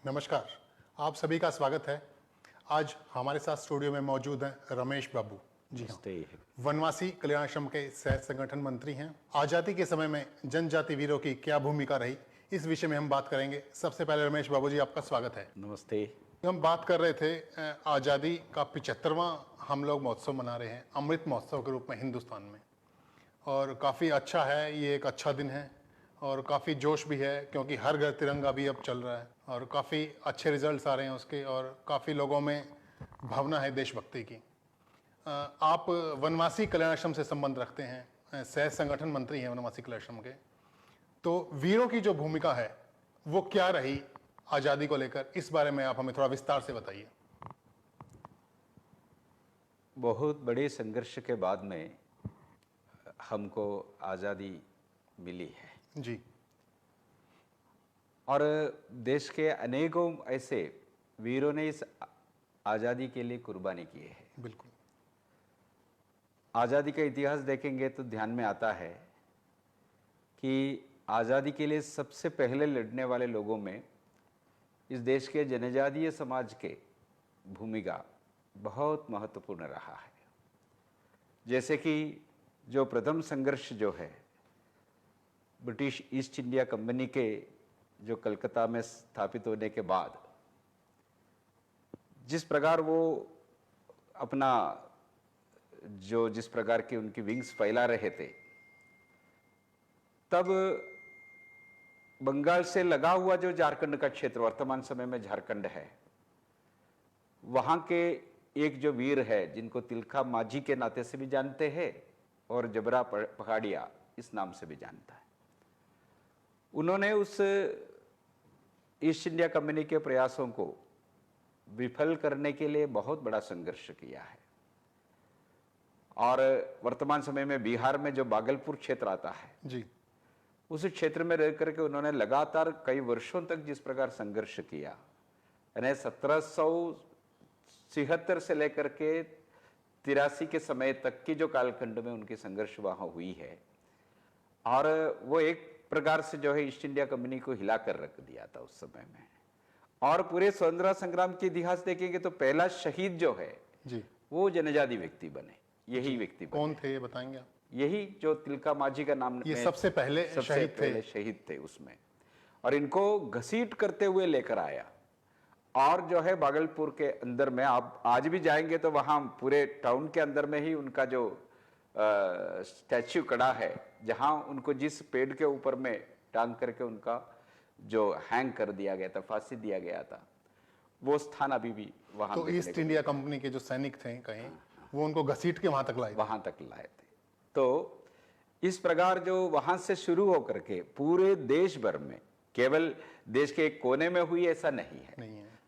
नमस्कार, आप सभी का स्वागत है। आज हमारे साथ स्टूडियो में मौजूद हैं रमेश बाबू। जी हाँ, वनवासी कल्याण आश्रम के सह संगठन मंत्री हैं। आज़ादी के समय में जनजाति वीरों की क्या भूमिका रही, इस विषय में हम बात करेंगे। सबसे पहले रमेश बाबू जी, आपका स्वागत है। नमस्ते। हम बात कर रहे थे आज़ादी का 75वां हम लोग महोत्सव मना रहे हैं, अमृत महोत्सव के रूप में हिंदुस्तान में, और काफ़ी अच्छा है, ये एक अच्छा दिन है और काफ़ी जोश भी है क्योंकि हर घर तिरंगा भी अब चल रहा है और काफ़ी अच्छे रिजल्ट्स आ रहे हैं उसके, और काफ़ी लोगों में भावना है देशभक्ति की। आप वनवासी कल्याण आश्रम से संबंध रखते हैं, सह संगठन मंत्री हैं वनवासी कल्याण आश्रम के, तो वीरों की जो भूमिका है वो क्या रही आज़ादी को लेकर, इस बारे में आप हमें थोड़ा विस्तार से बताइए। बहुत बड़े संघर्ष के बाद में हमको आज़ादी मिली है जी। और देश के अनेकों ऐसे वीरों ने इस आज़ादी के लिए कुर्बानी की है। बिल्कुल। आज़ादी का इतिहास देखेंगे तो ध्यान में आता है कि आज़ादी के लिए सबसे पहले लड़ने वाले लोगों में इस देश के जनजातीय समाज के भूमिका बहुत महत्वपूर्ण रहा है। जैसे कि जो प्रथम संघर्ष जो है ब्रिटिश ईस्ट इंडिया कंपनी के जो कलकत्ता में स्थापित होने के बाद जिस प्रकार वो अपना जिस प्रकार की उनकी विंग्स फैला रहे थे, तब बंगाल से लगा हुआ जो झारखंड का क्षेत्र वर्तमान समय में झारखंड है, वहां के एक जो वीर है जिनको तिलका माझी के नाते से भी जानते हैं और जबरा पहाड़िया इस नाम से भी जानता है, उन्होंने उस ईस्ट इंडिया कंपनी के प्रयासों को विफल करने के लिए बहुत बड़ा संघर्ष किया है। और वर्तमान समय में बिहार में जो भागलपुर क्षेत्र आता है जी, उस क्षेत्र में रह करके उन्होंने लगातार कई वर्षों तक जिस प्रकार संघर्ष किया, यानी 1776 से लेकर के 83 के समय तक की जो कालखंड में उनकी संघर्ष वहां हुई है, और वो एक प्रकार से जो है ईस्ट इंडिया कंपनी को हिला कर रख दिया था उस समय में। और पूरे स्वतंत्रता संग्राम के इतिहास देखेंगे तो पहला शहीद जो है जी, वो जनजाति व्यक्ति बने, यही व्यक्ति बने। कौन थे ये बताएंगे आप? यही जो तिलका माझी का नाम ये सबसे पहले शहीद थे उसमें, और इनको घसीट करते हुए लेकर आया। और जो है भागलपुर के अंदर में आप आज भी जाएंगे तो वहां पूरे टाउन के अंदर में ही उनका जो स्टैच्यू खड़ा है, जहां उनको जिस पेड़ के ऊपर में टांग करके उनका जो हैंग कर दिया गया था, फांसी दिया गया था, वो स्थान अभी भी वहां। तो ईस्ट इंडिया कंपनी के जो सैनिक थे कहीं, वो उनको घसीट के वहां तक लाए थे। तो इस प्रकार जो वहां से शुरू होकर के पूरे देश भर में, केवल देश के एक कोने में हुई ऐसा नहीं है।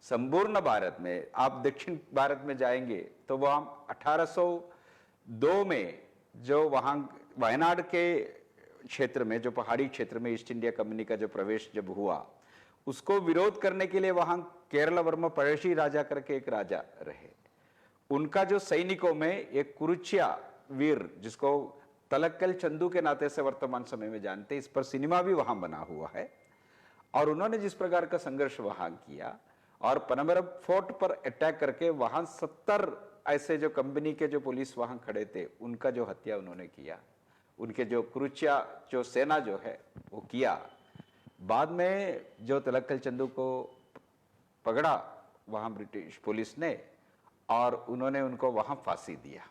संपूर्ण भारत में, आप दक्षिण भारत में जाएंगे तो वहां 1802 में जो वहां वायनाड के क्षेत्र में, जो पहाड़ी क्षेत्र में ईस्ट इंडिया कंपनी का जो प्रवेश जब हुआ, उसको विरोध करने के लिए वहां केरला वर्मा पഴശ്ശി राजा करके एक राजा रहे। उनका जो सैनिकों में एक कुरुचिया वीर, जिसको तलक्कल चंदू के नाते से वर्तमान समय में जानते, इस पर सिनेमा भी वहां बना हुआ है। और उन्होंने जिस प्रकार का संघर्ष वहां किया और पनमरम फोर्ट पर अटैक करके वहां 70 ऐसे जो कंपनी के जो पुलिस वहां खड़े थे उनका जो हत्या उन्होंने किया, उनके जो कुरुचिया जो सेना जो है वो किया। बाद में जो तलक्कल चंदू को पकड़ा वहां ब्रिटिश पुलिस ने, और उन्होंने उनको वहां फांसी दिया।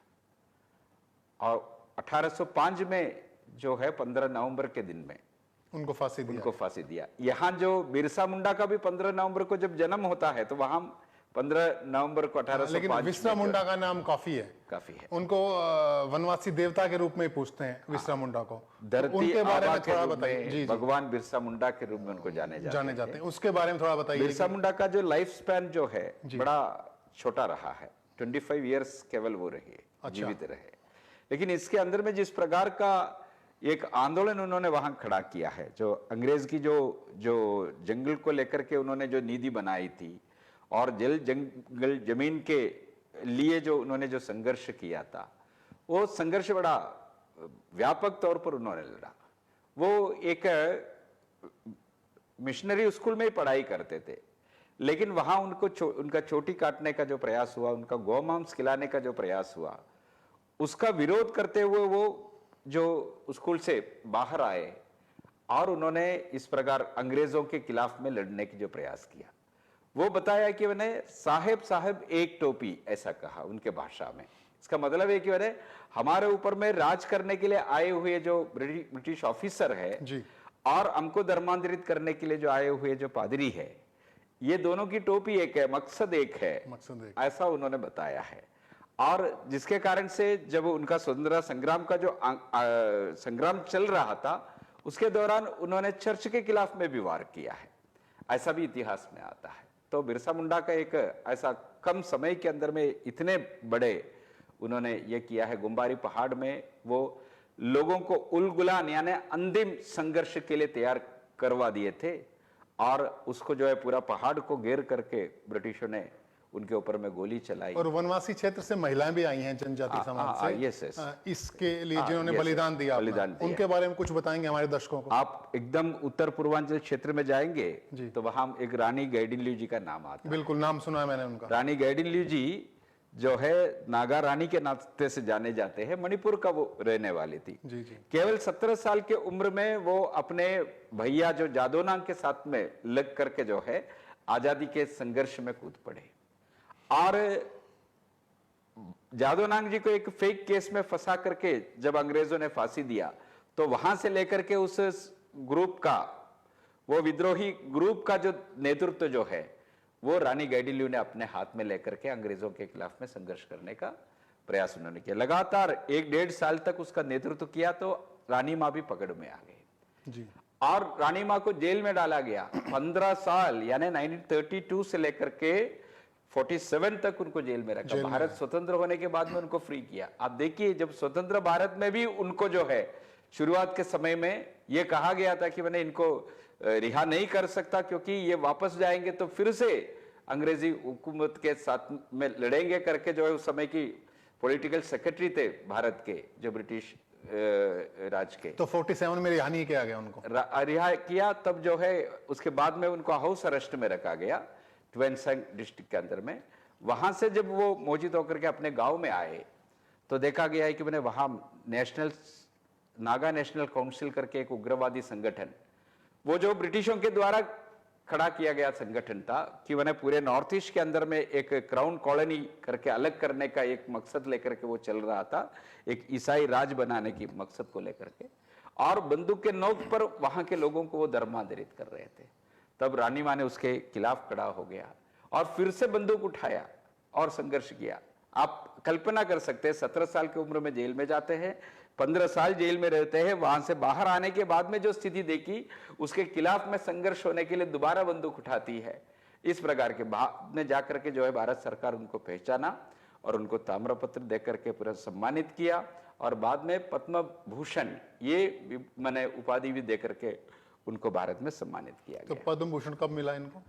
और 1805 में जो है 15 नवंबर के दिन में उनको फांसी दिया। यहाँ जो बिरसा मुंडा का भी 15 नवंबर को जब जन्म होता है तो वहां 15 नवंबर को 1805। लेकिन बिरसा मुंडा का नाम काफी है। उनको वनवासी देवता के रूप में पूछते हैं बिरसा मुंडा को। धरती उनके बारे में थोड़ा बताइए। भगवान बिरसा मुंडा के रूप में उनको जाने जाते हैं। उसके बारे में थोड़ा बताइए। बिरसा मुंडा का जो लाइफ स्पैन जो है बड़ा छोटा रहा है, 25 ईयर्स केवल वो रहे, जीवित रहे। लेकिन इसके अंदर में जिस प्रकार का एक आंदोलन उन्होंने वहां खड़ा किया है, जो अंग्रेज की जो जंगल को लेकर के उन्होंने जो नीति बनाई थी, और जंगल जमीन के लिए जो उन्होंने जो संघर्ष किया था, वो संघर्ष बड़ा व्यापक तौर पर उन्होंने लड़ा। वो एक मिशनरी स्कूल में ही पढ़ाई करते थे, लेकिन वहां उनको उनका चोटी काटने का जो प्रयास हुआ, उनका गौमांस खिलाने का जो प्रयास हुआ, उसका विरोध करते हुए वो जो स्कूल से बाहर आए और उन्होंने इस प्रकार अंग्रेजों के खिलाफ में लड़ने की जो प्रयास किया, वो बताया कि मैंने साहेब साहेब एक टोपी ऐसा कहा उनके भाषा में। इसका मतलब है कि मैंने हमारे ऊपर में राज करने के लिए आए हुए जो ब्रिटिश ऑफिसर है जी। और हमको धर्मांतरित करने के लिए जो आए हुए जो पादरी है, ये दोनों की टोपी एक है, मकसद एक है, मकसद एक। ऐसा उन्होंने बताया है। और जिसके कारण से जब उनका स्वतंत्रता संग्राम का जो संग्राम चल रहा था, उसके दौरान उन्होंने चर्च के खिलाफ में भी वार किया है, ऐसा भी इतिहास में आता है। तो बिरसा मुंडा का एक ऐसा कम समय के अंदर में इतने बड़े उन्होंने ये किया है। गुम्बारी पहाड़ में वो लोगों को उलगुलान यानी अंतिम संघर्ष के लिए तैयार करवा दिए थे और उसको जो है पूरा पहाड़ को घेर करके ब्रिटिशों ने उनके ऊपर में गोली चलाई। और वनवासी क्षेत्र से महिलाएं भी आई हैं जनजाति समाज से, यस इसके लिए जिन्होंने बलिदान दिया, उनके बारे में कुछ बताएंगे हमारे दर्शकों को? आप एकदम उत्तर पूर्वांचल क्षेत्र में जाएंगे तो वहां एक रानी गैडिनल्यू जी का नाम आता है। बिल्कुल, नाम सुना है मैंने उनका। रानी गैडिनल्यू जी जो है नागा रानी के नाते से जाने जाते हैं, मणिपुर का वो रहने वाली थी। जी जी। केवल 17 साल के उम्र में वो अपने भैया जो जादोनांग के साथ में लग करके जो है आजादी के संघर्ष में कूद पड़े और जादोनांग जी को एक फेक केस में फंसा करके जब अंग्रेजों ने फांसी दिया, तो वहां से लेकर के उस ग्रुप का, वो विद्रोही ग्रुप का जो नेतृत्व जो है वो रानी गैडिनल्यू ने अपने हाथ में लेकर के अंग्रेजों के खिलाफ में संघर्ष करने का प्रयास उन्होंने किया। लगातार 1-1.5 साल तक उसका नेतृत्व किया तो रानी माँ भी पकड़ में आ गई जी। और रानी माँ को जेल में डाला गया 15 साल, यानी 1932 से लेकर के 47 तक उनको जेल में रखा। भारत स्वतंत्र होने के बाद में उनको फ्री किया। आप देखिए, जब स्वतंत्र भारत में भी उनको जो है शुरुआत के समय में ये कहा गया था कि मैंने इनको रिहा नहीं कर सकता क्योंकि ये वापस जाएंगे तो फिर से अंग्रेजी हुकूमत के साथ में लड़ेंगे करके जो है उस समय की पॉलिटिकल सेक्रेटरी थे भारत के जो ब्रिटिश राज के। तो 47 में रिहा नहीं किया गया उनको? रिहा किया, तब जो है उसके बाद में उनको हाउस अरेस्ट में रखा गया ट्वेंसंग डिस्ट्रिक्ट के अंदर में। वहां से जब वो मोजित होकर के अपने गांव में आए तो देखा गया है कि मैंने वहां नागा नेशनल काउंसिल करके एक उग्रवादी संगठन, वो जो ब्रिटिशों के द्वारा खड़ा किया गया संगठन था कि मैंने पूरे नॉर्थ ईस्ट के अंदर में एक क्राउन कॉलोनी करके अलग करने का एक मकसद लेकर के वो चल रहा था, एक ईसाई राज बनाने की मकसद को लेकर के, और बंदूक के नोक पर वहां के लोगों को वो धर्मांतरित कर रहे थे। तब रानी माँ ने उसके खिलाफ खड़ा हो गया और फिर से बंदूक उठाया और संघर्ष किया। आप कल्पना कर सकते हैं, 17 साल की उम्र में जेल में जाते हैं, 15 साल जेल में रहते हैं, वहां से बाहर आने के बाद में जो स्थिति देखी, उसके खिलाफ में संघर्ष होने के लिए दोबारा बंदूक उठाती है। इस प्रकार के बाद में जाकर के जो है भारत सरकार उनको पहचाना और उनको ताम्रपत्र देकर के पूरा सम्मानित किया और बाद में पद्म भूषण ये मैंने उपाधि भी देकर के उनको भारत में सम्मानित किया तो गया। पद्म भूषण कब मिला इनको?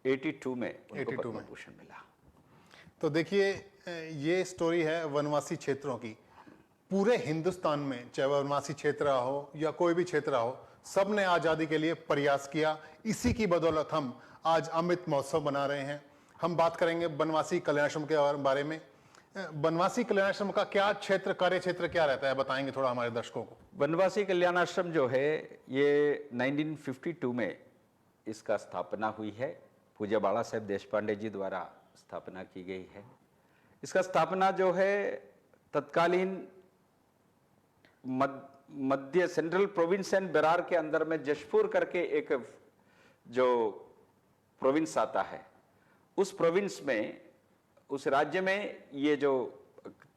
82 में उनको पद्म भूषण मिला। तो देखिए, ये स्टोरी है वनवासी क्षेत्रों की। पूरे हिंदुस्तान में चाहे वनवासी क्षेत्र हो या कोई भी क्षेत्र हो, सब ने आज़ादी के लिए प्रयास किया। इसी की बदौलत हम आज अमृत महोत्सव मना रहे हैं। हम बात करेंगे वनवासी कल्याणाश्रम के बारे में। वनवासी कल्याणाश्रम का क्या क्षेत्र, कार्य क्षेत्र क्या रहता है, बताएंगे थोड़ा हमारे दर्शकों को? वनवासी कल्याणाश्रम जो है ये 1952 में इसका स्थापना हुई है। पूज्य बाला साहेब देशपांडे जी द्वारा स्थापना की गई है। इसका स्थापना जो है तत्कालीन मध्य सेंट्रल प्रोविंस एंड बेरार के अंदर में जशपुर करके एक जो प्रोविंस आता है, उस प्रोविंस में, उस राज्य में ये जो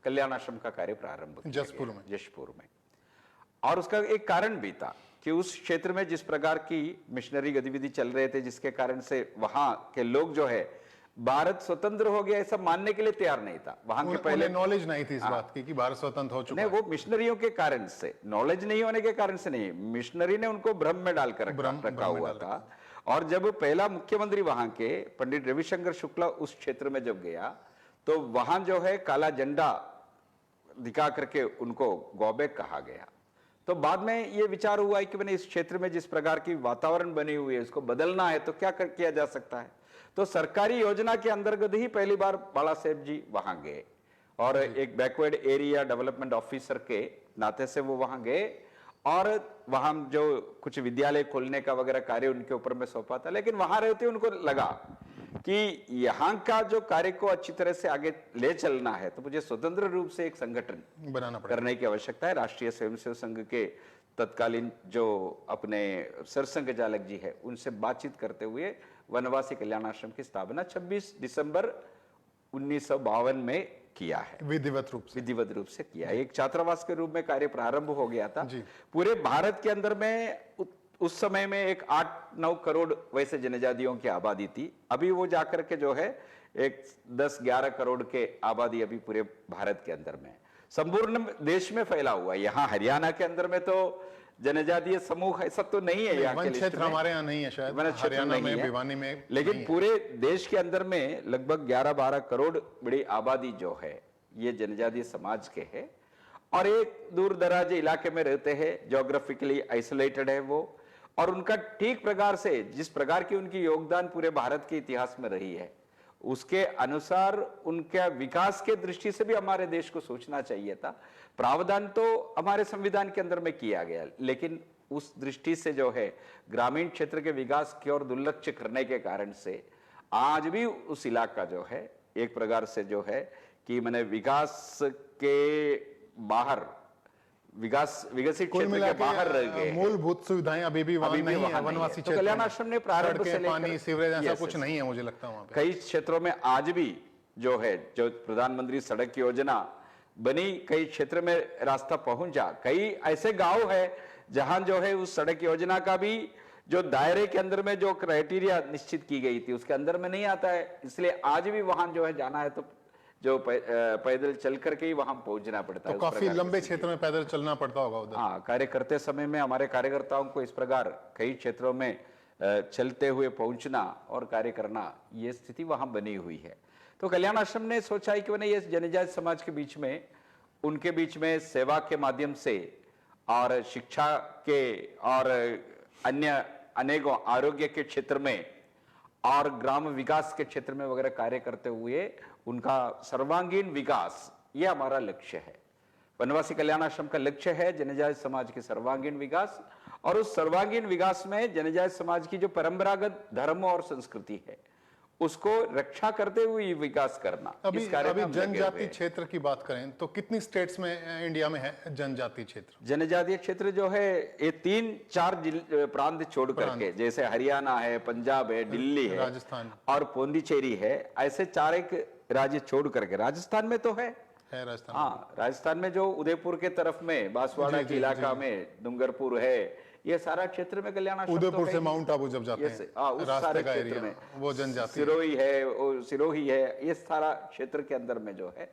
कल्याणाश्रम का कार्य प्रारंभ किया जशपुर में। और उसका एक कारण भी था कि उस क्षेत्र में जिस प्रकार की मिशनरी गतिविधि चल रहे थे, जिसके कारण से वहां के लोग जो है भारत स्वतंत्र हो गया ऐसा मानने के लिए तैयार नहीं था। वहां के पहले नॉलेज नहीं थी इस बात की कि भारत स्वतंत्र हो चुका है। वो मिशनरियों के कारण से, नॉलेज नहीं होने के कारण से नहीं, मिशनरी ने उनको भ्रम में डालकर रखा हुआ था। और जब पहला मुख्यमंत्री वहां के पंडित रविशंकर शुक्ला उस क्षेत्र में जब गया तो वहां जो है काला झंडा दिखा करके उनको गौबैक कहा गया। तो बाद में ये विचार हुआ है कि मैंने इस क्षेत्र में जिस प्रकार की वातावरण बनी हुई है उसको बदलना है, तो क्या किया जा सकता है। तो सरकारी योजना के अंतर्गत ही पहली बार बाला साहेब जी वहां गए और एक बैकवर्ड एरिया डेवलपमेंट ऑफिसर के नाते से वो वहां गए और वहां जो कुछ विद्यालय खोलने का वगैरह कार्य उनके ऊपर में सौंपा था। लेकिन वहां रहते उनको लगा कि यहाँ का जो कार्य को अच्छी तरह से आगे ले चलना है तो मुझे स्वतंत्र रूप से एक संगठन बनाना पड़ेगा, करने की आवश्यकता है। राष्ट्रीय स्वयंसेवक संघ के तत्कालीन जो अपने सरसंघचालक जी है उनसे बातचीत करते हुए वनवासी कल्याण आश्रम की स्थापना 26 दिसंबर 1952 में किया है, विधिवत रूप से किया है। एक छात्रावास के रूप में कार्य प्रारंभ हो गया था। जी। पूरे भारत के अंदर में उस समय में एक 8-9 करोड़ वैसे जनजातियों की आबादी थी। अभी वो जाकर के जो है एक 10-11 करोड़ के आबादी अभी पूरे भारत के अंदर में संपूर्ण देश में फैला हुआ है। यहाँ हरियाणा के अंदर में तो जनजातीय समूह ऐसा तो नहीं है, यहाँ के क्षेत्र हमारे यहाँ नहीं है शायद, हरियाणा में, भिवानी में, लेकिन पूरे देश के अंदर में लगभग 11-12 करोड़ बड़ी आबादी जो है ये जनजातीय समाज के है और एक दूर दराज इलाके में रहते हैं, ज्योग्राफिकली आइसोलेटेड है वो, और उनका ठीक प्रकार से जिस प्रकार की उनकी योगदान पूरे भारत के इतिहास में रही है उसके अनुसार उनके विकास के दृष्टि से भी हमारे देश को सोचना चाहिए था। प्रावधान तो हमारे संविधान के अंदर में किया गया, लेकिन उस दृष्टि से जो है ग्रामीण क्षेत्र के विकास की ओर दुर्लक्ष्य करने के कारण से आज भी उस इलाका जो है एक प्रकार से जो है कि मैंने विकास के बाहर, विकसित क्षेत्र के बाहर रह गए, मूलभूत सुविधाएं अभी भी वहां नहीं है। वनवासी तो कल्याण आश्रम ने प्रारंभ से लेकर पानी, सीवरेज ऐसा कुछ नहीं है मुझे लगता है वहां पे। कई क्षेत्रों में आज भी जो है जो प्रधानमंत्री सड़क योजना बनी, कई क्षेत्र में रास्ता पहुंचा, कई ऐसे गांव है जहां जो है उस सड़क योजना का भी जो दायरे के अंदर में जो क्राइटेरिया निश्चित की गई थी उसके अंदर में नहीं आता है। इसलिए आज भी वहां जो है जाना है तो जो पैदल चल करके ही वहां पहुंचना पड़ता है। तो काफी लंबे क्षेत्र में पैदल चलना पड़ता होगा उधर। हाँ, कार्य करते समय में हमारे कार्यकर्ताओं को इस प्रकार कई क्षेत्रों में चलते हुए पहुंचना और कार्य करना, ये स्थिति वहां बनी हुई है। तो कल्याण आश्रम ने सोचा है कि मैंने ये जनजाति समाज के बीच में, उनके बीच में सेवा के माध्यम से और शिक्षा के और अन्य अनेकों आरोग्य के क्षेत्र में और ग्राम विकास के क्षेत्र में वगैरह कार्य करते हुए उनका सर्वांगीण विकास, ये हमारा लक्ष्य है। वनवासी कल्याण आश्रम का लक्ष्य है जनजाति समाज के सर्वांगीण विकास, और उस सर्वांगीण विकास में जनजाति समाज की जो परंपरागत धर्म और संस्कृति है उसको रक्षा करते हुए विकास करना। अभी जनजाति क्षेत्र की बात करें तो कितनी स्टेट्स में इंडिया में है जनजातीय क्षेत्र? जनजातीय क्षेत्र जो है ये 3-4 प्रांत छोड़ करके, जैसे हरियाणा है, पंजाब है, दिल्ली है, राजस्थान और पोंडिचेरी है, ऐसे 4 राज्य छोड़ करके, राजस्थान में तो है राजस्थान। हाँ, राजस्थान में जो उदयपुर के तरफ में बांसवाड़ा के इलाका में डुंगरपुर है, ये सारा क्षेत्र में कल्याण आश्रम उदयपुर से माउंट आबू जब जाते हैं उस सारे क्षेत्र में वो जनजाति, सिरोही है, ये सारा क्षेत्र के अंदर में जो है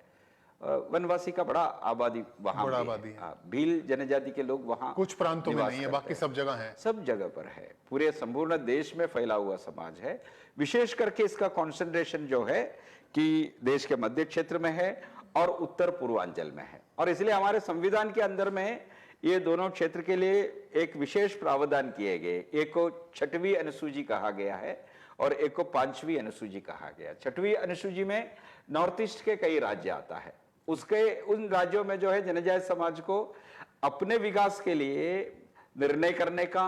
वनवासी का बड़ा आबादी वहां बड़ा आबादी है। भील जनजाति के लोग वहां कुछ प्रांतों में नहीं है, बाकी सब जगह है, सब जगह पर है, पूरे संपूर्ण देश में फैला हुआ समाज है। विशेष करके इसका कंसंट्रेशन जो है कि देश के मध्य क्षेत्र में है और उत्तर पूर्वांचल में है, और इसलिए हमारे संविधान के अंदर में ये दोनों क्षेत्र के लिए एक विशेष प्रावधान किए गए। एक को 6वीं अनुसूची कहा गया है और एक को 5वीं अनुसूची कहा गया। 6वीं अनुसूची में नॉर्थ ईस्ट के कई राज्य आता है, उसके उन राज्यों में जो है जनजाति समाज को अपने विकास के लिए निर्णय करने का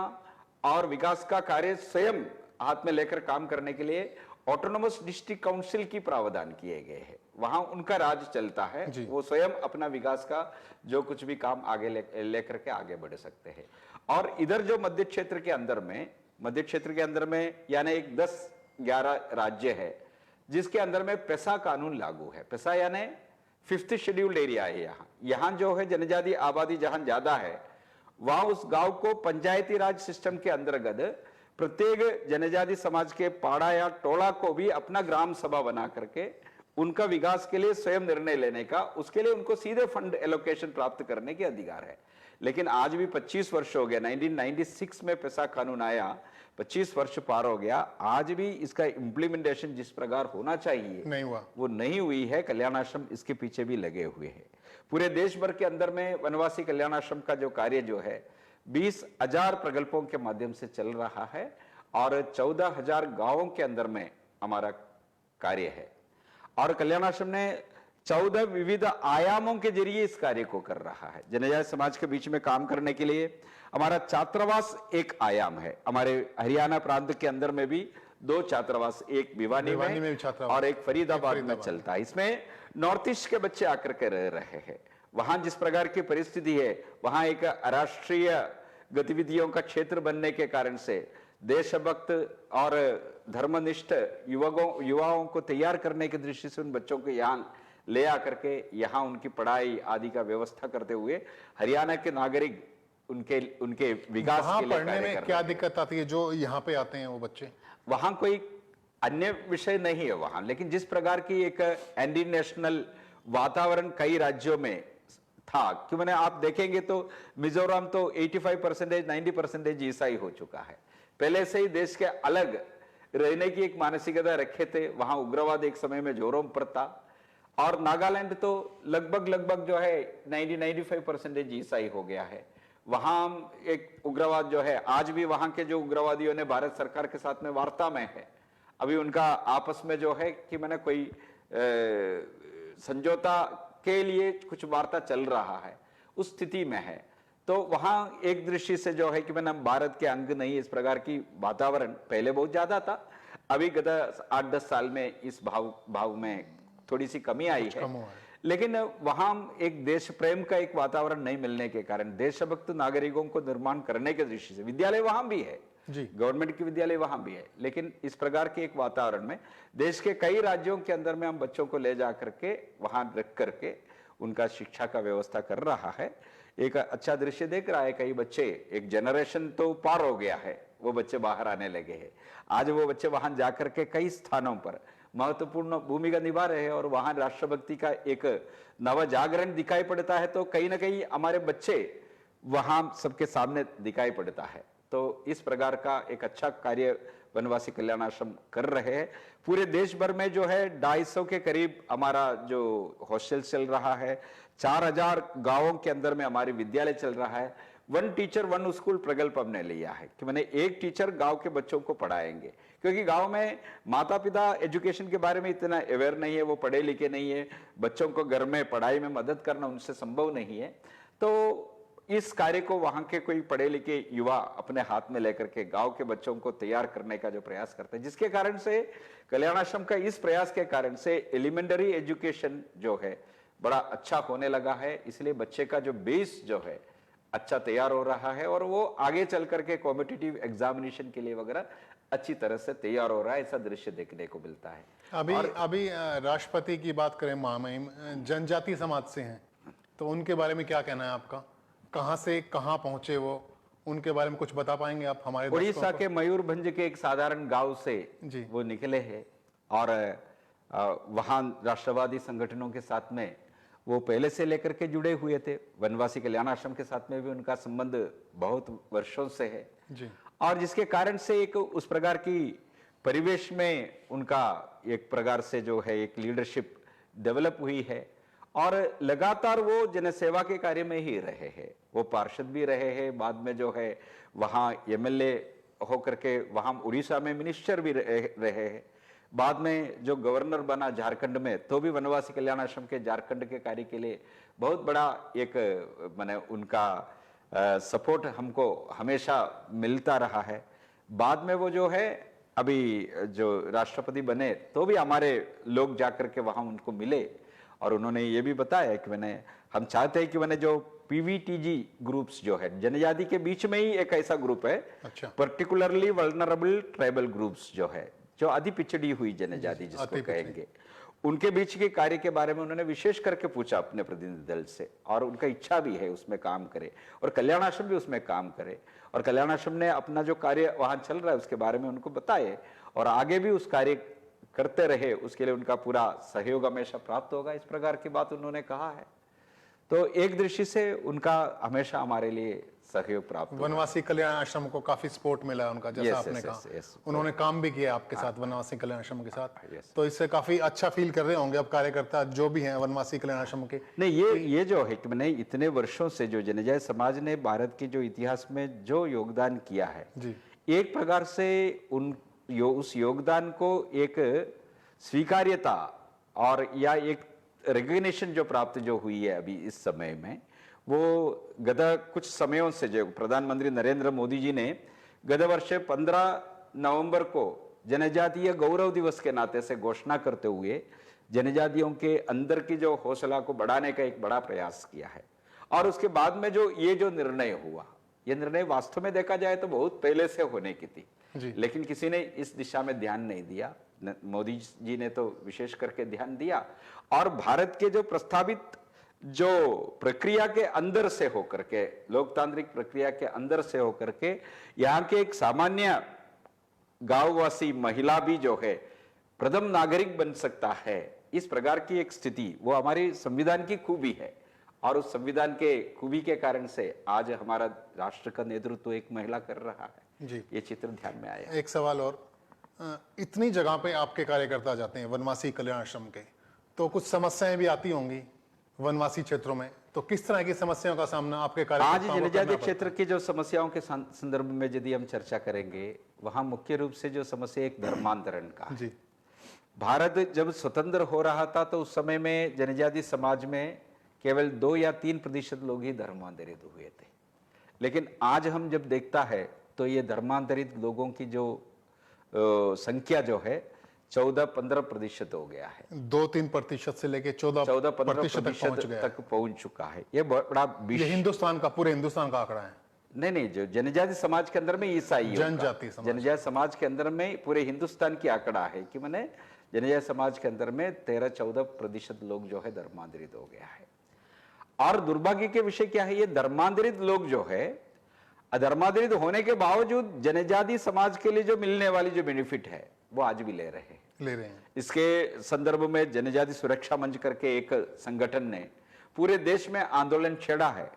और विकास का कार्य स्वयं हाथ में लेकर काम करने के लिए ऑटोनोमस डिस्ट्रिक्ट काउंसिल की प्रावधान किए गए हैं। वहां उनका राज चलता है, वो स्वयं अपना विकास का जो कुछ भी काम आगे लेकर के आगे बढ़ सकते हैं। और इधर जो मध्य क्षेत्र के अंदर में यानी एक 10-11 राज्य है जिसके अंदर में पेसा कानून लागू है। पेसा यानी 5th शेड्यूल्ड एरिया है। यहाँ जो है जनजाति आबादी जहां ज्यादा है वहां उस गांव को पंचायती राज सिस्टम के अंतर्गत प्रत्येक जनजाति समाज के पाड़ा या टोला को भी अपना ग्राम सभा बना करके उनका विकास के लिए स्वयं निर्णय लेने का, उसके लिए उनको सीधे फंड एलोकेशन प्राप्त करने के अधिकार है। लेकिन आज भी 25 वर्ष हो गया, 1996 में पेसा कानून आया, 25 वर्ष पार हो गया, आज भी इसका इम्प्लीमेंटेशन जिस प्रकार होना चाहिए नहीं हुआ, वो नहीं हुई है। कल्याण आश्रम इसके पीछे भी लगे हुए हैं। पूरे देश भर के अंदर में वनवासी कल्याण आश्रम का जो कार्य जो है 20,000 प्रकल्पों के माध्यम से चल रहा है और 14,000 गांवों के अंदर में हमारा कार्य है। और कल्याण आश्रम ने 14 विविध आयामों के जरिए इस कार्य को कर रहा है। जनजातीय समाज के बीच में काम करने के लिए हमारा छात्रावास एक आयाम है। हमारे हरियाणा प्रांत के अंदर में भी 2 छात्रावास, एक भिवानी में और एक फरीदाबाद में चलता है। इसमें नॉर्थ ईस्ट के बच्चे आकर के रह रहे हैं। वहां जिस प्रकार की परिस्थिति है, वहां एक राष्ट्रीय गतिविधियों का क्षेत्र बनने के कारण से देशभक्त और धर्मनिष्ठ युवाओं को तैयार करने की दृष्टि से उन बच्चों को यहाँ ले आकर के यहाँ उनकी पढ़ाई आदि का व्यवस्था करते हुए हरियाणा के नागरिक उनके विकास के लिए पढ़ने में क्या दिक्कत आती है जो यहाँ पे आते हैं वो बच्चे? वहां कोई अन्य विषय नहीं है वहां, लेकिन जिस प्रकार की एक एंटी नेशनल वातावरण कई राज्यों में था कि मैंने आप देखेंगे तो मिजोरम तो 85%, 90% ईसाई हो चुका है। पहले से ही देश के अलग रहने की एक मानसिकता रखे थे। वहां उग्रवाद एक समय में जोरों पर था और नागालैंड तो लगभग जो है 90-95% ईसाई हो गया है। वहां एक उग्रवाद जो है आज भी वहां के जो उग्रवादियों ने भारत सरकार के साथ में वार्ता में है। अभी उनका आपस में जो है कि मैंने कोई समझौता के लिए कुछ वार्ता चल रहा है, उस स्थिति में है। तो वहां एक दृष्टि से जो है कि मैंने भारत के अंग नहीं, इस प्रकार की वातावरण पहले बहुत ज्यादा था। अभी गत 8-10 साल में इस भाव में थोड़ी सी कमी आई है, लेकिन वहां एक देश प्रेम का एक वातावरण नहीं मिलने के कारण देशभक्त नागरिकों को निर्माण करने के दृष्टि से विद्यालय वहां भी है, गवर्नमेंट की विद्यालय वहां भी है, लेकिन इस प्रकार के एक वातावरण में देश के कई राज्यों के अंदर में हम बच्चों को ले जा करके वहां रख करके उनका शिक्षा का व्यवस्था कर रहा है। एक अच्छा दृश्य देख रहा है, कई बच्चे, एक जनरेशन तो पार हो गया है, वो बच्चे बाहर आने लगे हैं। आज वो बच्चे वहां जाकर के कई स्थानों पर महत्वपूर्ण भूमिका निभा रहे हैं और वहां राष्ट्रभक्ति का एक नव जागरण दिखाई पड़ता है। तो कहीं ना कहीं हमारे बच्चे वहां सबके सामने दिखाई पड़ता है। तो इस प्रकार का एक अच्छा कार्य वनवासी कल्याण आश्रम कर रहे हैं। पूरे देश भर में जो है 250 के करीब हमारा जो हॉस्टल चल रहा है, 4000 गांवों के अंदर में हमारी विद्यालय चल रहा है। 1 टीचर 1 स्कूल प्रकल्प हमने लिया है कि मैंने एक टीचर गांव के बच्चों को पढ़ाएंगे, क्योंकि गांव में माता पिता एजुकेशन के बारे में इतना अवेयर नहीं है, वो पढ़े लिखे नहीं है, बच्चों को घर में पढ़ाई में मदद करना उनसे संभव नहीं है। तो इस कार्य को वहां के कोई पढ़े लिखे युवा अपने हाथ में लेकर के गांव के बच्चों को तैयार करने का जो प्रयास करते हैं, जिसके कारण से कल्याण आश्रम का इस प्रयास के कारण से एलिमेंटरी एजुकेशन जो है बड़ा अच्छा होने लगा है। इसलिए बच्चे का जो बेस जो है अच्छा तैयार हो रहा है और वो आगे चल करके कॉम्पिटिटिव एग्जामिनेशन के लिए वगैरह अच्छी तरह से तैयार हो रहा है। ऐसा दृश्य देखने को मिलता है। अभी राष्ट्रपति की बात करें, महामहिम जनजाति समाज से हैं, तो उनके बारे में क्या कहना है आपका? कहां से कहां पहुंचे वो, उनके बारे में कुछ बता पाएंगे आप हमारे? उड़ीसा के मयूरभंज के एक साधारण गांव से वो निकले हैं और वहां राष्ट्रवादी संगठनों के साथ में वो पहले से लेकर के जुड़े हुए थे। वनवासी कल्याण आश्रम के साथ में भी उनका संबंध बहुत वर्षों से है जी। और जिसके कारण से एक उस प्रकार की परिवेश में उनका एक प्रकार से जो है एक लीडरशिप डेवलप हुई है और लगातार वो जनसेवा के कार्य में ही रहे हैं। वो पार्षद भी रहे हैं, बाद में जो है वहाँ एमएलए होकर के वहाँ उड़ीसा में मिनिस्टर भी रहे हैं, बाद में जो गवर्नर बना झारखंड में, तो भी वनवासी कल्याण आश्रम के झारखंड के कार्य के लिए बहुत बड़ा एक माने उनका सपोर्ट हमको हमेशा मिलता रहा है। बाद में वो जो है अभी जो राष्ट्रपति बने तो भी हमारे लोग जाकर के वहाँ उनको मिले और उन्होंने ये भी बताया कि हम चाहते हैं कि जो पीवीटीजी ग्रुप्स जो है जनजाति के बीच में ही एक ऐसा ग्रुप है, अच्छा, पर्टिकुलरली वल्नरेबल ट्राइबल ग्रुप्स जो है, जो आदि पिछड़ी हुई जनजाति जिसको कहेंगे, उनके बीच के कार्य के बारे में उन्होंने विशेष करके पूछा अपने प्रतिनिधि दल से और उनका इच्छा भी है उसमें काम करे और कल्याण आश्रम भी उसमें काम करे और कल्याण आश्रम ने अपना जो कार्य वहां चल रहा है उसके बारे में उनको बताए और आगे भी उस कार्य करते रहे, उसके लिए उनका पूरा सहयोग हमेशा प्राप्त होगा, इस प्रकार की बात उन्होंने कहा है। तो एक दृष्टि से उनका हमेशा हमारे लिए सहयोग प्राप्त हुआ। वनवासी कल्याण आश्रम को काफी सपोर्ट मिला है उनका, जैसा Yes, आपने yes, कहा। yes, yes. उन्होंने काम भी किया आपके साथ, वनवासी कल्याण आश्रम के साथ। yes. तो इससे काफी अच्छा फील कर रहे होंगे अब कार्यकर्ता जो भी हैं वनवासी कल्याण आश्रम के। नहीं, ये जो है कि मैंने इतने वर्षों से जो जनजातीय समाज ने भारत के जो इतिहास में जो योगदान किया है, जी एक प्रकार से उस योगदान को एक स्वीकार्यता और या एक रिकग्निशन जो प्राप्त जो हुई है अभी इस समय में, वो गत कुछ समयों से जो प्रधानमंत्री नरेंद्र मोदी जी ने गत वर्ष 15 नवंबर को जनजातीय गौरव दिवस के नाते से घोषणा करते हुए जनजातियों के अंदर की जो हौसला को बढ़ाने का एक बड़ा प्रयास किया है। और उसके बाद में जो ये जो निर्णय हुआ, ये निर्णय वास्तव में देखा जाए तो बहुत पहले से होने की थी, लेकिन किसी ने इस दिशा में ध्यान नहीं दिया। मोदी जी ने तो विशेष करके ध्यान दिया और भारत के जो प्रस्तावित जो प्रक्रिया के अंदर से होकर के, लोकतांत्रिक प्रक्रिया के अंदर से होकर के यहाँ के एक सामान्य गांववासी महिला भी जो है प्रथम नागरिक बन सकता है, इस प्रकार की एक स्थिति वो हमारी संविधान की खूबी है। और उस संविधान के खूबी के कारण से आज हमारा राष्ट्र का नेतृत्व एक महिला कर रहा है जी। ये चित्र ध्यान में आया। एक सवाल और, इतनी जगह पे आपके कार्यकर्ता जाते हैं वनवासी कल्याण आश्रम के, तो कुछ समस्याएं भी आती होंगी वनवासी क्षेत्रों में, तो किस तरह की समस्याओं का सामना आपके आज कार्यकर्ताओं को करना जनजातीय पड़ता क्षेत्र की जो समस्याओं के संदर्भ में यदि हम चर्चा करेंगे, वहां मुख्य रूप से जो समस्या एक धर्मांतरण का है। जी भारत जब स्वतंत्र हो रहा था तो उस समय में जनजातीय समाज में केवल 2 या 3% लोग ही धर्मांतरित हुए थे, लेकिन आज हम जब देखता है तो ये धर्मांतरित लोगों की जो संख्या जो है 14-15% हो गया है। 2-3% से लेके 14-15% तक पहुंच चुका है। ये बड़ा ये हिंदुस्तान का, पूरे हिंदुस्तान का आंकड़ा है। नहीं, जो जनजाति समाज के अंदर में ईसाई जनजाति समाज के अंदर में पूरे हिंदुस्तान की आंकड़ा है कि मैंने जनजाति समाज के अंदर में 13-14% लोग जो है धर्मांतरित हो गया है। और दुर्भाग्य के विषय क्या है, ये धर्मांतरित लोग जो है अधर्मांतरित होने के बावजूद जनजाति समाज के लिए जो मिलने वाली जो बेनिफिट है वो आज भी ले रहे हैं। इसके संदर्भ में जनजाति सुरक्षा मंच करके एक संगठन ने पूरे देश में आंदोलन छेड़ा है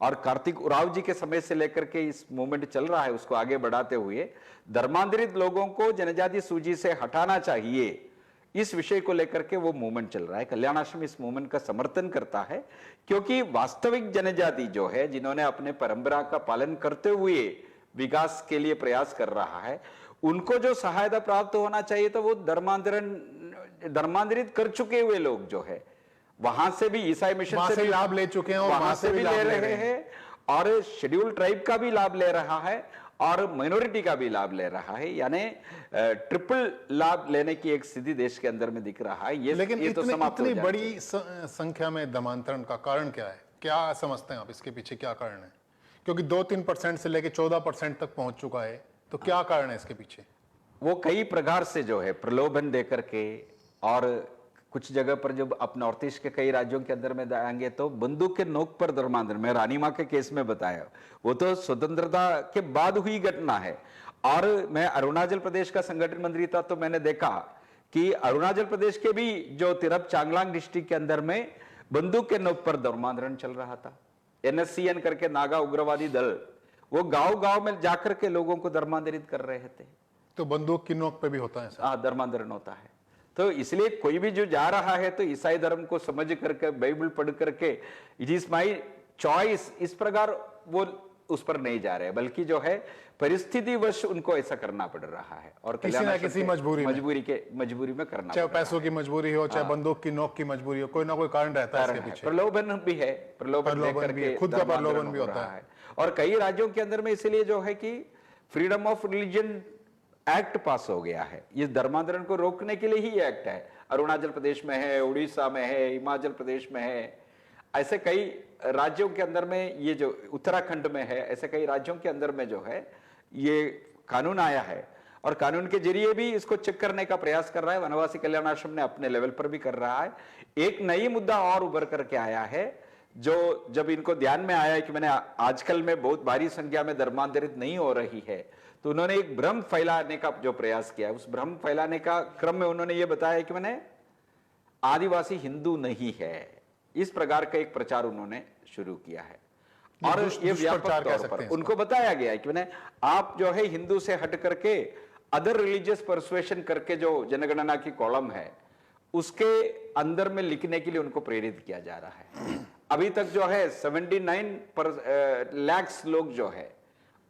और कार्तिक उरांव जी के समय से लेकर के इस मूवमेंट चल रहा है, उसको आगे बढ़ाते हुए धर्मांतरित लोगों को जनजाति सूची से हटाना चाहिए, इस विषय को लेकर के वो मूवमेंट चल रहा है। कल्याण आश्रम इस मूवमेंट का समर्थन करता है क्योंकि वास्तविक जनजाति जो है जिन्होंने अपने परंपरा का पालन करते हुए विकास के लिए प्रयास कर रहा है, उनको जो सहायता प्राप्त होना चाहिए तो वो धर्मांतरित कर चुके हुए लोग जो है वहां से भी ईसाई मिशन से भी लाभ ले चुके हैं और वहां से भी ले रहे हैं और शेड्यूल ट्राइब का भी लाभ ले रहा है और माइनॉरिटी का भी लाभ ले रहा है, यानी ट्रिपल लाभ लेने की एक स्थिति देश के अंदर में दिख रहा है। ये लेकिन ये तो समाप्त हो इतनी जाना बड़ी संख्या में धर्मांतरण का कारण क्या है? क्या समझते हैं आप इसके पीछे क्या कारण है? क्योंकि 2-3% से लेके 14% तक पहुंच चुका है, तो क्या कारण है इसके पीछे? वो कई प्रकार से जो है प्रलोभन देकर के, और कुछ जगह पर जब आप नॉर्थ ईस्ट के कई राज्यों के अंदर में जाएंगे तो बंदूक के नोक पर धर्मांतरण, मैं रानीमा के केस में बताया, वो तो स्वतंत्रता के बाद हुई घटना है। और मैं अरुणाचल प्रदेश का संगठन मंत्री था तो मैंने देखा कि अरुणाचल प्रदेश के भी जो तिरप चांगलांग डिस्ट्रिक्ट के अंदर में बंदूक के नोक पर धर्मांतरण चल रहा था। NSCN करके नागा उग्रवादी दल वो गांव-गांव में जाकर के लोगों को धर्मांतरित कर रहे थे। तो बंदूक की नोक पे भी होता है? हाँ, धर्मांतरण होता है। तो इसलिए कोई भी जो जा रहा है तो ईसाई धर्म को समझ करके, बाइबल पढ़ करके, इट इज माई चॉइस, इस प्रकार वो उस पर नहीं जा रहे, बल्कि जो है परिस्थिति वश उनको ऐसा करना पड़ रहा है और किसी ना किसी मजबूरी में करना, चाहे पैसों की मजबूरी हो, चाहे बंदूक की नोक की मजबूरी हो, कोई ना कोई कारण रहता है इसके पीछे। प्रलोभन भी है, प्रलोभन भी है, खुद का प्रलोभन भी होता है। और कई राज्यों के अंदर में इसलिए जो है कि फ्रीडम ऑफ रिलीजन एक्ट पास हो गया है, ये धर्मांतरण को रोकने के लिए ही एक्ट है। अरुणाचल प्रदेश में है, उड़ीसा में है, हिमाचल प्रदेश में है, ऐसे कई राज्यों के अंदर में, ये जो उत्तराखंड में है, ऐसे कई राज्यों के अंदर में जो है ये कानून आया है और कानून के जरिए भी इसको चेक करने का प्रयास कर रहा है। वनवासी कल्याण आश्रम ने अपने लेवल पर भी कर रहा है। एक नई मुद्दा और उभर करके आया है, जो जब इनको ध्यान में आया है कि मैंने आजकल में बहुत भारी संख्या में धर्मांतरित नहीं हो रही है, तो उन्होंने एक भ्रम फैलाने का जो प्रयास किया है, उस भ्रम फैलाने का क्रम में उन्होंने ये बताया कि मैंने आदिवासी हिंदू नहीं है, इस प्रकार का एक प्रचार उन्होंने शुरू किया है। ये और ये व्यापक दुष्प्रचार कह तौर सकते पर हैं इसको। उनको बताया गया है कि मैंने आप जो है हिंदू से हट करके अदर रिलीजियस परसुएशन करके जो जनगणना की कॉलम है उसके अंदर में लिखने के लिए उनको प्रेरित किया जा रहा है। अभी तक जो है 79 लाख लोग जो है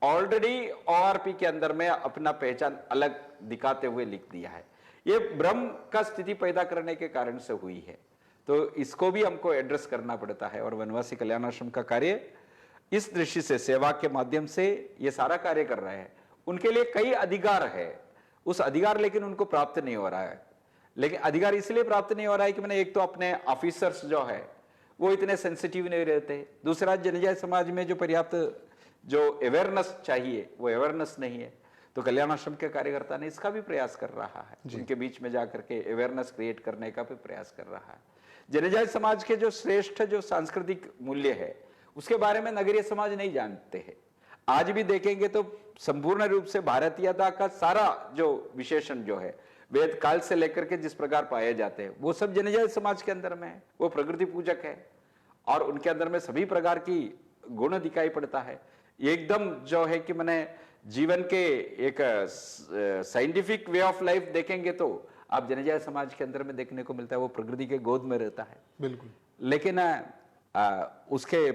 ऑलरेडी ओआरपी के अंदर में अपना पहचान अलग दिखाते हुए लिख दिया है। ये भ्रम का स्थिति पैदा करने के कारण से हुई है, तो इसको भी हमको एड्रेस करना पड़ता है। और वनवासी कल्याण आश्रम का कार्य इस दृष्टि से सेवा के माध्यम से ये सारा कार्य कर रहे हैं। उनके लिए कई अधिकार है, उस अधिकार लेकिन उनको प्राप्त नहीं हो रहा है। लेकिन अधिकार इसलिए प्राप्त नहीं हो रहा है कि मैंने एक तो अपने ऑफिसर्स जो है वो इतने सेंसिटिव नहीं रहते, दूसरा जनजाति समाज में जो पर्याप्त जो अवेयरनेस चाहिए वो अवेयरनेस नहीं है। तो कल्याण आश्रम के कार्यकर्ता ने इसका भी प्रयास कर रहा है, उनके बीच में जाकर के अवेयरनेस क्रिएट करने का भी प्रयास कर रहा है। जनजाति समाज के जो श्रेष्ठ जो सांस्कृतिक मूल्य है उसके बारे में नगरीय समाज नहीं जानते हैं। आज भी देखेंगे तो संपूर्ण रूप से भारतीयता का सारा जो विशेषण जो है वेद काल से लेकर के जिस प्रकार पाए जाते हैं वो सब जनजाति समाज के अंदर में है। वो प्रकृति पूजक है और उनके अंदर में सभी प्रकार की गुण दिखाई पड़ता है। एकदम जो है कि मैंने जीवन के एक साइंटिफिक वे ऑफ लाइफ देखेंगे तो आप जनजाति समाज के अंदर में देखने को मिलता है वो प्रकृति के गोद में रहता है। बिल्कुल। लेकिन उसके